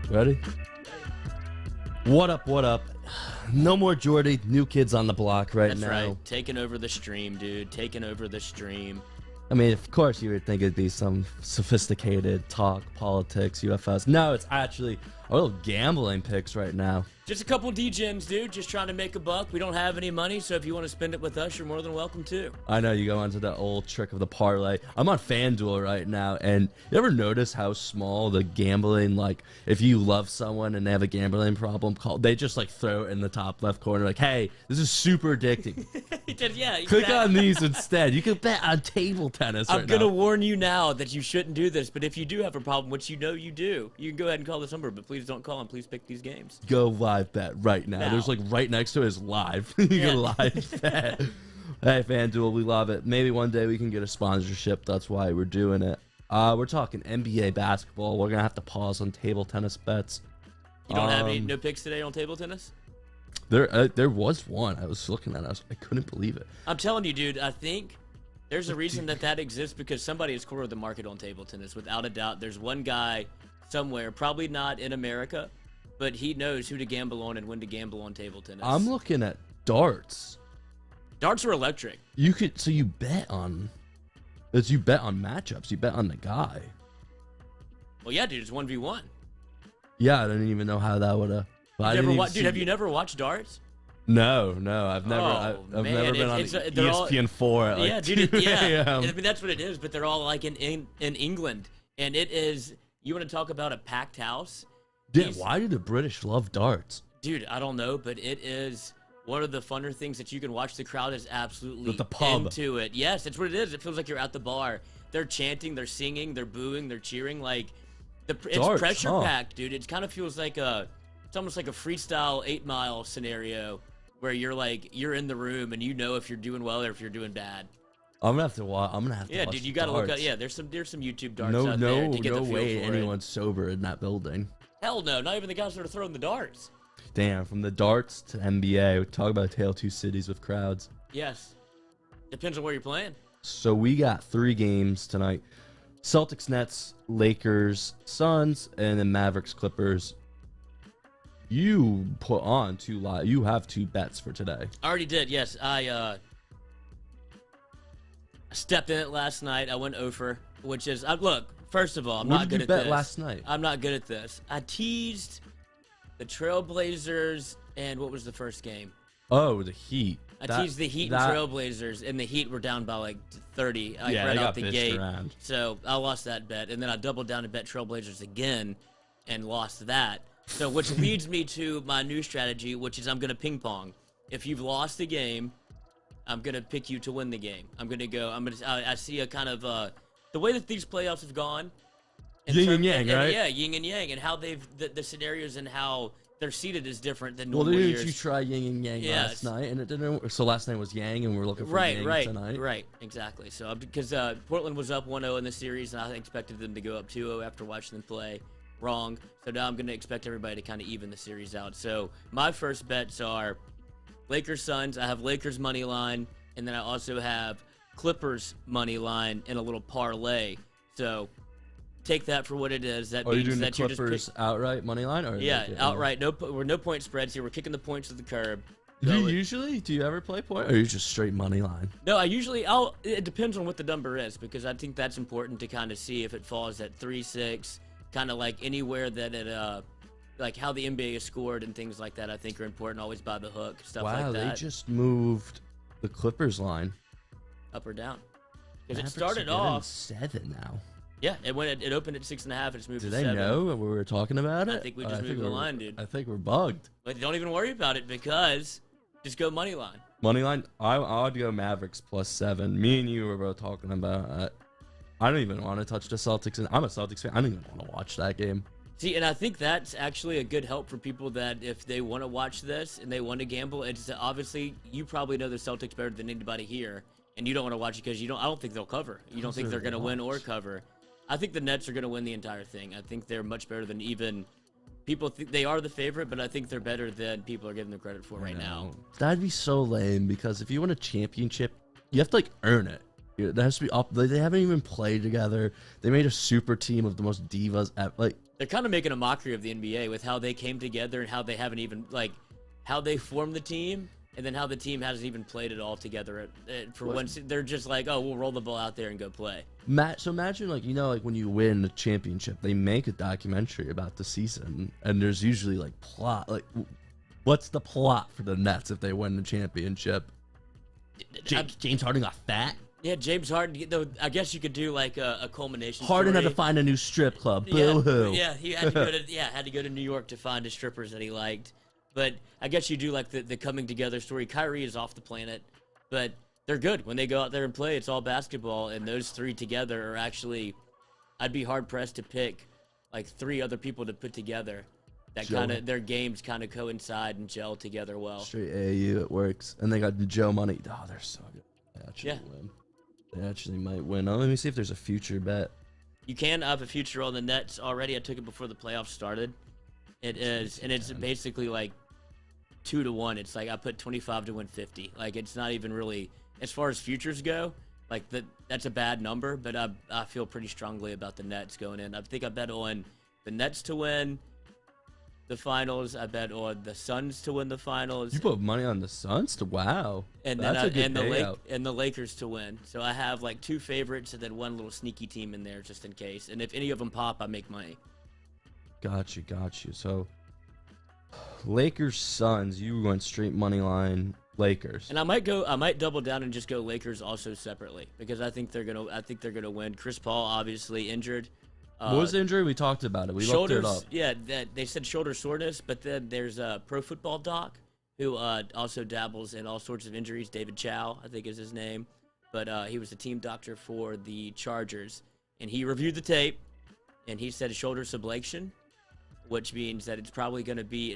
Ready? What up, what up? No more Jordy, new kids on the block right now. That's right. Taking over the stream, dude. Taking over the stream. I mean, of course you would think it'd be some sophisticated talk, politics, UFOs. No, it's actually a little gambling picks right now. Just a couple degens, dude. Just trying to make a buck. We don't have any money, so if you want to spend it with us, you're more than welcome to. I know you go into the old trick of the parlay. I'm on FanDuel right now, and you ever notice how small the gambling, like, if you love someone and they have a gambling problem, they just, like, throw it in the top left corner, like, hey, this is super addicting. Yeah, Click on these instead. You can bet on table tennis I'm right going to now. warn you now that you shouldn't do this, but if you do have a problem, which you know you do, you can go ahead and call this number, but please don't call and please pick these games. Go live bet right now. There's, like, right next to it is live. You can live bet. Hey, FanDuel, we love it. Maybe one day we can get a sponsorship. That's why we're doing it. We're talking NBA basketball. We're going to have to pause on table tennis bets. You don't have any no picks today on table tennis? There was one. I was looking at it. I couldn't believe it. I'm telling you, dude, I think there's a reason that exists because somebody has cornered the market on table tennis. Without a doubt, there's one guy somewhere, probably not in America, but he knows who to gamble on and when to gamble on table tennis. I'm looking at darts. Darts are electric. So you bet on matchups. You bet on the guy. Well, yeah, dude, it's 1v1. Yeah, I didn't even know how that would have. Dude, have you never watched darts? No, I've never. I've never been on ESPN4 at like 2 a.m. I mean, that's what it is. But they're all like in England, and it is. You want to talk about a packed house? Yeah, why do the British love darts? Dude, I don't know, but it is one of the funner things that you can watch. The crowd is absolutely with the pub into it. Yes, that's what it is. It feels like you're at the bar. They're chanting, they're singing, they're booing, they're cheering. Like it's pressure packed, dude. It kind of feels like it's almost like a freestyle 8 Mile scenario where you're in the room and you know if you're doing well or if you're doing bad. I'm gonna have to watch. Yeah, dude, you gotta look up. Yeah, there's some YouTube darts out there to get the feel for it. No way anyone's sober in that building. Hell no, not even the guys that are throwing the darts. Damn, from the darts to NBA, we talk about Tale of Two Cities with crowds. Yes, depends on where you're playing. So we got 3 games tonight: Celtics, Nets, Lakers, Suns, and then Mavericks, Clippers. You put on 2 live. You have 2 bets for today. I already did. Yes, I stepped in it last night. I went over, which is look. First of all, I'm not good at this. What did you bet last night? I'm not good at this. I teased the Trailblazers and what was the first game? Oh, the Heat. I teased the Heat and Trailblazers, and the Heat were down by like 30 right out the gate. Around. So I lost that bet, and then I doubled down and bet Trailblazers again and lost that. So which leads me to my new strategy, which is I'm going to ping pong. If you've lost the game, I'm going to pick you to win the game. I see a kind of the way that these playoffs have gone. Yin and yang, right? Yeah, yin and yang, and how the scenarios and how they're seated is different than normal years. Didn't you try yin and yang last night, and it didn't? So last night was yang, and we're looking for yang tonight. Right, exactly. So because Portland was up 1-0 in the series, and I expected them to go up 2-0 after watching them play. Wrong. So now I'm going to expect everybody to kind of even the series out. So my first bets are Lakers Suns. I have Lakers money line, and then I also have Clippers money line in a little parlay. So take that for what it is. That means you doing that the Clippers outright money line, or outright. We're no point spreads here. We're kicking the points to the curb. Do you ever play point, or are you just straight money line? No, it depends on what the number is, because I think that's important to kind of see if it falls at 3-6. Kind of like anywhere that it, like how the NBA is scored and things like that, I think are important. Always by the hook, stuff like that. Wow, they just moved the Clippers line up or down because it started off 7 now. Yeah, it opened at 6.5 and it's moved to 7. Do they know when we were talking about it? I think we just moved the line, dude. I think we're bugged. But don't even worry about it because just go money line. Money line. I would go Mavericks +7. Me and you were both talking about. I don't even want to touch the Celtics, and I'm a Celtics fan. I don't even want to watch that game. See, and I think that's actually a good help for people that if they want to watch this and they want to gamble, it's obviously you probably know the Celtics better than anybody here, and you don't want to watch it because I don't think they'll cover. You don't think they're going to win or cover. I think the Nets are going to win the entire thing. I think they're much better than even people think they are the favorite, but I think they're better than people are giving them credit for right now. That'd be so lame because if you win a championship, you have to earn it. It has to be up. They haven't even played together. They made a super team of the most divas. Like they're kind of making a mockery of the NBA with how they came together and how they haven't even how they formed the team, and then how the team hasn't even played it all together. For once, they're just like, oh, we'll roll the ball out there and go play. So imagine when you win a championship, they make a documentary about the season, and there's usually plot. What's the plot for the Nets if they win the championship? James Harden got fat. Yeah, James Harden, though, I guess you could do a culmination Harden story. had to find a new strip club. Boo-hoo. Yeah, he had to go to New York to find the strippers that he liked. But I guess you do the coming together story. Kyrie is off the planet, but they're good. When they go out there and play, it's all basketball, and those three together are actually, I'd be hard-pressed to pick 3 other people to put together that their games kind of coincide and gel together well. Straight AAU, it works. And they got Joe Money. Oh, they're so good. They actually win. They actually might win. Let me see if there's a future bet. You can have a future on the Nets already. I took it before the playoffs started. It is, and it's basically 2-1. It's I put 25 to win 50. It's not even really, as far as futures go, that's a bad number, but I feel pretty strongly about the Nets going in. I think I bet on the Nets to win the finals. I bet on the Suns to win the finals. You put money on the Suns to and that's a good payout. And the Lakers to win. So I have 2 favorites and then one little sneaky team in there just in case. And if any of them pop, I make money. Got you. So Lakers Suns, you went straight money line Lakers. And I might double down and just go Lakers also separately because I think they're gonna win. Chris Paul obviously injured. What was the injury? We talked about it. We looked it up. Yeah, they said shoulder soreness, but then there's a Pro Football Doc who also dabbles in all sorts of injuries. David Chow, I think is his name, but he was the team doctor for the Chargers, and he reviewed the tape, and he said shoulder sublation, which means that it's probably going to be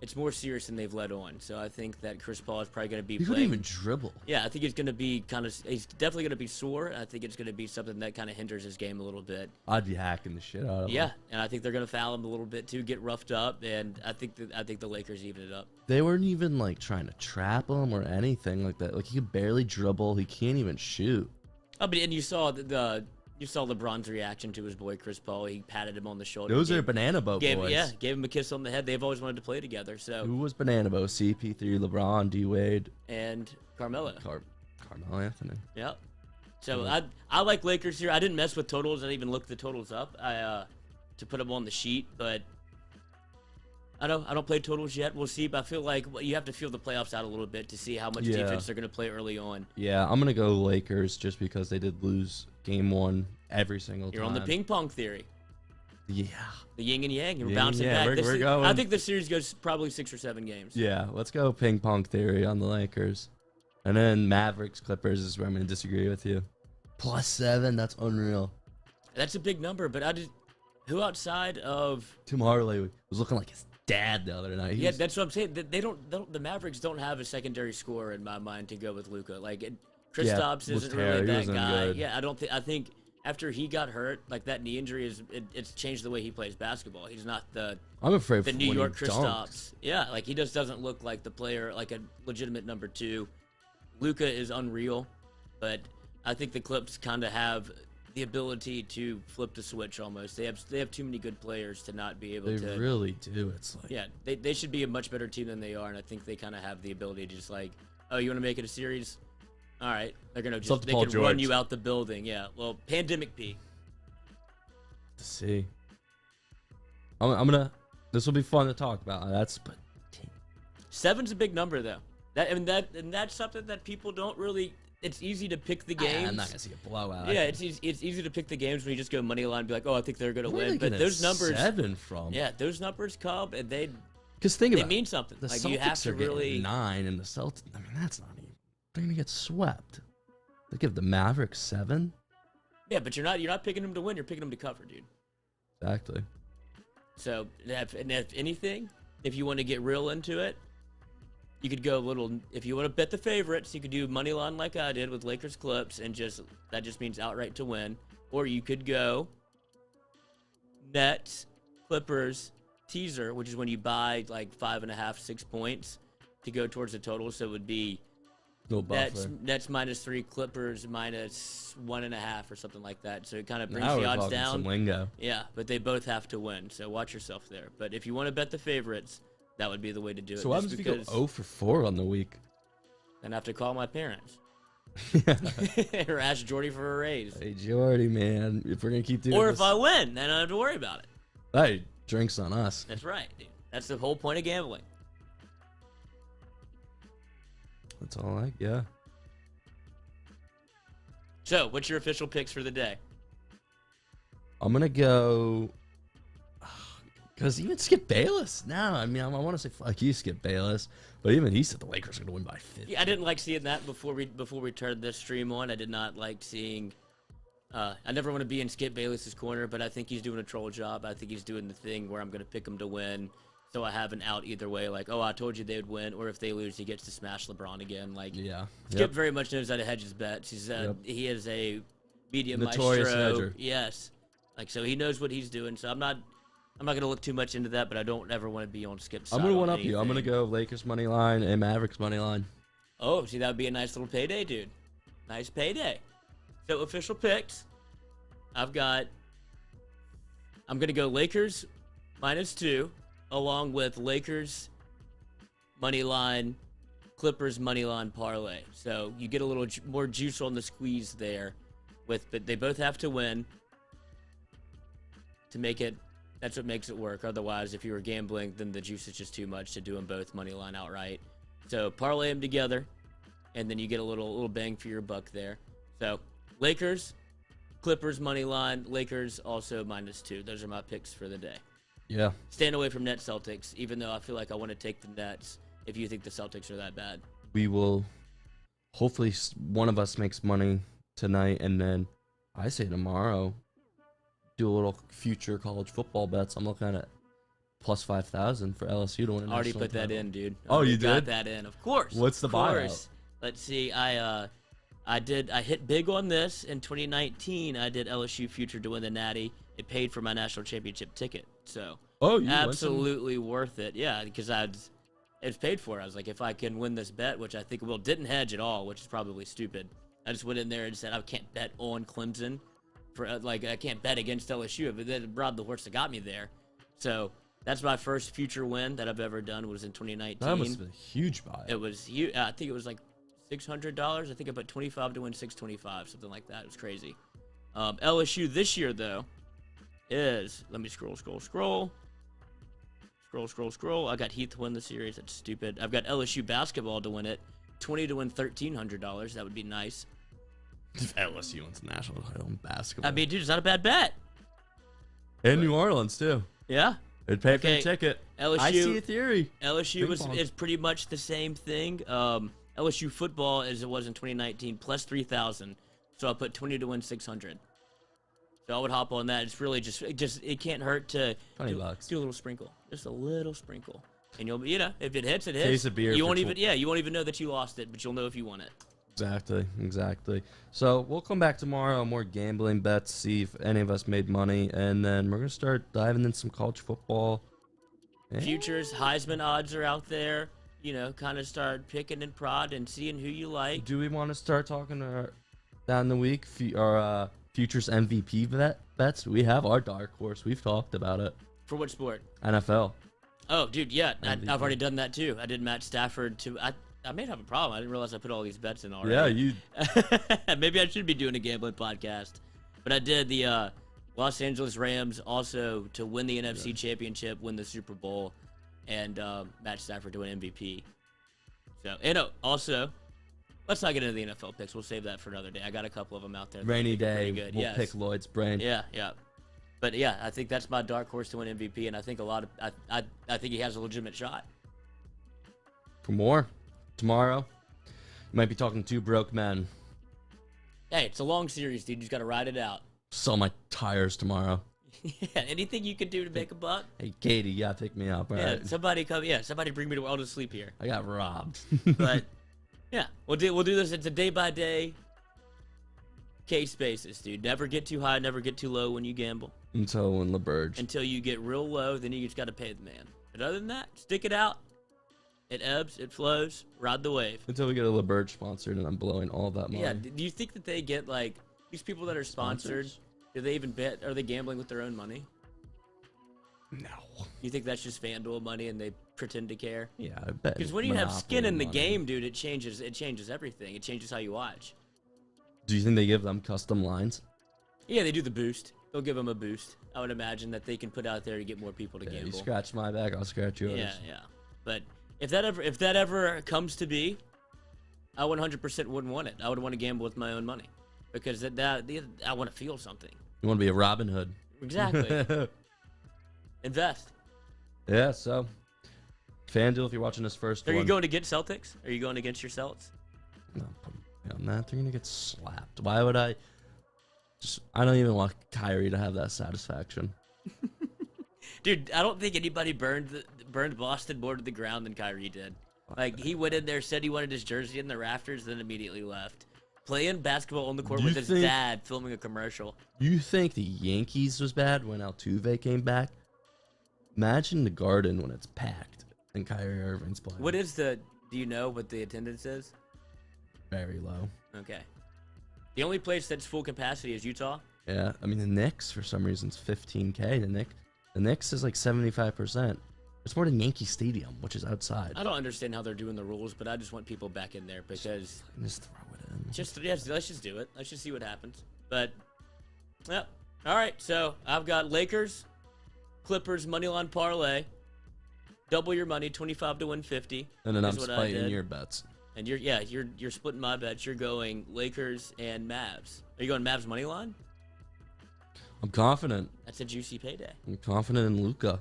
it's more serious than they've let on. So I think that Chris Paul is probably going to be playing. He couldn't even dribble. Yeah, I think he's going to be he's definitely going to be sore. I think it's going to be something that kind of hinders his game a little bit. I'd be hacking the shit out of him. Yeah, and I think they're going to foul him a little bit too, get roughed up, and I think the Lakers even it up. They weren't even trying to trap him or anything like that. He could barely dribble. He can't even shoot. Oh, but and you saw you saw LeBron's reaction to his boy Chris Paul. He patted him on the shoulder. Those are banana boat boys. Yeah, gave him a kiss on the head. They've always wanted to play together. So who was banana boat? CP3, LeBron, D Wade, and Carmelo. Carmelo Anthony. Yep. So I like Lakers here. I didn't mess with totals. I didn't even look the totals up. To put them on the sheet, but I don't play totals yet. We'll see. But I feel like you have to feel the playoffs out a little bit to see how much defense they're going to play early on. Yeah, I'm going to go Lakers just because they did lose Game 1 every single time. You're on the ping pong theory. Yeah. The yin and yang. You're bouncing back. We're going. I think the series goes probably 6 or 7 games. Yeah, let's go ping pong theory on the Lakers. And then Mavericks Clippers is where I'm going to disagree with you. +7, that's unreal. That's a big number, but who outside of Tim Hardaway was looking like his dad the other night. That's what I'm saying. The Mavericks don't have a secondary scorer in my mind to go with Luka. Kristaps isn't really that guy. Good. Yeah, I think after he got hurt, that knee injury it's changed the way he plays basketball. He's not the New York Kristaps. Yeah, he just doesn't look like the player, a legitimate number 2. Luka is unreal, but I think the Clips kind of have the ability to flip the switch almost. They have too many good players to not be able to. They really do. It's they should be a much better team than they are, and I think they kind of have the ability to just oh, you want to make it a series? All right, they're gonna they can run you out the building. Yeah, well, pandemic P. Let's see. I'm gonna. This will be fun to talk about. 7's a big number though. That's something that people don't really. It's easy to pick the games. I'm not gonna see a blowout. Yeah, it's easy to pick the games when you just go money line and be like, oh, I think they're gonna win. But those numbers, 7 from. Yeah, those numbers come and they mean something. The Celtics you have to are really 9 and the Celtics. I mean, that's not even. They're gonna get swept. They give the Mavericks 7. Yeah, but you're not picking them to win. You're picking them to cover, dude. Exactly. So, if anything, if you want to get real into it, you could go a little. If you want to bet the favorites, you could do money line like I did with Lakers Clips, and that just means outright to win. Or you could go Nets Clippers teaser, which is when you buy 5.5, 6 points to go towards the total. So it would be Nets -3, Clippers -1.5 or something like that. So it kind of brings the odds down. Some lingo. Yeah, but they both have to win. So watch yourself there. But if you want to bet the favorites, that would be the way to do it. So what happens if you go 0 for 4 on the week? Then I have to call my parents. Or ask Jordy for a raise. Hey, Jordy, man. If we're going to keep doing Or this. if I win, then I don't have to worry about it. Hey, drinks on us. That's right, dude. That's the whole point of gambling. That's all yeah. So, what's your official picks for the day? I'm going to go... Because even Skip Bayless now, I mean, I want to say fuck you, Skip Bayless, but even he said the Lakers are going to win by 50. Yeah, I didn't like seeing that before we turned this stream on. I did not like seeing... I never want to be in Skip Bayless's corner, but I think he's doing a troll job. I think he's doing the thing where I'm going to pick him to win, so I have an out either way. Like, oh, I told you they would win, or if they lose, he gets to smash LeBron again. Like, yeah, Skip very much knows how to hedge his bets. He is a media notorious maestro. hedger. Yes, like so he knows what he's doing. So I'm not going to look too much into that, but I don't ever want to be on Skip's side. I'm going to one-up you. I'm going to go Lakers money line and Mavericks money line. Oh, see, that would be a nice little payday, dude. Nice payday. So official picks. I'm going to go Lakers -2, along with Lakers money line, Clippers money line parlay. So you get a little more juice on the squeeze there. But they both have to win to make it. That's what makes it work. Otherwise, if you were gambling, then the juice is just too much to do them both money line outright. So parlay them together, and then you get a little bang for your buck there. So Lakers, Clippers money line, Lakers also -2. Those are my picks for the day. Yeah. Stand away from Nets Celtics, even though I feel like I want to take the Nets if you think the Celtics are that bad. We will, hopefully one of us makes money tonight, and then I say tomorrow, do a little future college football bets. I'm looking at plus 5,000 for LSU to win a already national put that title. in, dude. Oh, you got did? that in, of course. What's the buyout? Let's see. I hit big on this in 2019. I did LSU future to win the Natty. It paid for my national championship ticket. So absolutely worth it. Yeah, because it's paid for. I was like, if I can win this bet, which I think it will, didn't hedge at all, which is probably stupid. I just went in there and said I can't bet on Clemson. I can't bet against LSU, but then brought the horse that got me there. So that's my first future win that I've ever done was in 2019. That must have been a huge buy. It was huge. I think it was like $600. I think I put 25 to win 625, something like that. It was crazy. LSU this year though is, let me scroll. I got Heath to win the series. That's stupid. I've got LSU basketball to win it. 20 to win $1,300. That would be nice. If LSU wins the national title in basketball. I mean, dude, it's not a bad bet. And New Orleans too. Yeah. It'd pay for the ticket. LSU. I see a theory. LSU is pretty much the same thing. LSU football as it was in 2019 plus 3,000. So I put 20 to win 600. So I would hop on that. It's really just it can't hurt to $20. Do a little sprinkle, just a little sprinkle, and you'll if it hits, it hits. Case of beer. You won't even know that you lost it, but you'll know if you won it. Exactly. So we'll come back tomorrow on more gambling bets, see if any of us made money, and then we're gonna start diving in some college football. Futures, Heisman odds are out there. Kind of start picking and prod and seeing who you like. Do we want to start talking down the week our futures MVP bets? We have our dark horse. We've talked about it. For what sport? NFL. Oh, dude, yeah, I've already done that too. I did Matt Stafford to. I may have a problem. I didn't realize I put all these bets in already. Yeah, maybe I should be doing a gambling podcast. But I did the Los Angeles Rams also to win the NFC Championship, win the Super Bowl, and Matt Stafford to win MVP. So, also, let's not get into the NFL picks. We'll save that for another day. I got a couple of them out there. Rainy day. Good. We'll pick Lloyd's brain. Yeah. But yeah, I think that's my dark horse to win MVP, and I think I think he has a legitimate shot. For more. Tomorrow, you might be talking to two broke men. Hey, it's a long series, dude. You just got to ride it out. Sell my tires tomorrow. Yeah, anything you can do to make a buck. Hey, Katie, you gotta pick me up. All right. Somebody come. Yeah, somebody bring me to. I'll just sleep here. I got robbed. But yeah, we'll do this. It's a day by day case basis, dude. Never get too high, never get too low when you gamble. Until when LeBurge. Until you get real low, then you just got to pay the man. But other than that, stick it out. It ebbs, it flows. Ride the wave. Until we get a LeBurge sponsored, and I'm blowing all that money. Yeah. Do you think that they get like these people that are sponsored? Sponsors? Do they even bet? Are they gambling with their own money? No. You think that's just FanDuel money and they pretend to care? Yeah, I bet. Because when you have skin in the game, dude, it changes everything. It changes how you watch. Do you think they give them custom lines? Yeah, they do the boost. They'll give them a boost. I would imagine that they can put out there to get more people to gamble. You scratch my back, I'll scratch yours. Yeah. But if that ever comes to be, I 100% wouldn't want it. I would want to gamble with my own money because I want to feel something. You want to be a Robin Hood. Exactly. Invest. Yeah, so FanDuel, if you're watching this first one. Are you going against Celtics? Are you going against your Celts? No, put me on that. They're going to get slapped. Why would I? I don't even want Kyrie to have that satisfaction. Dude, I don't think anybody burned Boston more to the ground than Kyrie did. Like, he went in there, said he wanted his jersey in the rafters, then immediately left. Playing basketball on the court with his dad filming a commercial. You think the Yankees was bad when Altuve came back? Imagine the Garden when it's packed and Kyrie Irving's playing. Do you know what the attendance is? Very low. Okay. The only place that's full capacity is Utah? Yeah, I mean, the Knicks, for some reason, is 15K. The Knicks is like 75%. It's more than Yankee Stadium, which is outside. I don't understand how they're doing the rules, but I just want people back in there because... Just throw it in. Let's just do it. Let's just see what happens. But, yeah. All right, so I've got Lakers, Clippers, moneyline parlay. Double your money, 25 to win 50. And then I'm splitting your bets. And you're splitting my bets. You're going Lakers and Mavs. Are you going Mavs money line? I'm confident. That's a juicy payday. I'm confident in Luka.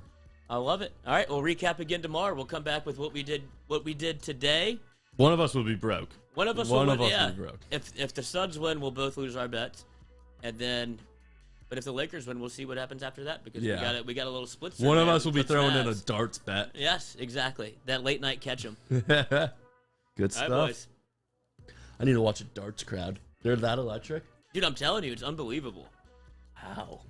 I love it. All right, we'll recap again tomorrow. We'll come back with what we did today. One of us will be broke. One of us will be broke. If the Suns win, we'll both lose our bets, and then. But if the Lakers win, we'll see what happens after that because we got a little split. One of us will be throwing in a darts bet. Yes, exactly. That late night catch 'em. Good stuff. All right, boys. I need to watch a darts crowd. They're that electric. Dude, I'm telling you, it's unbelievable. How?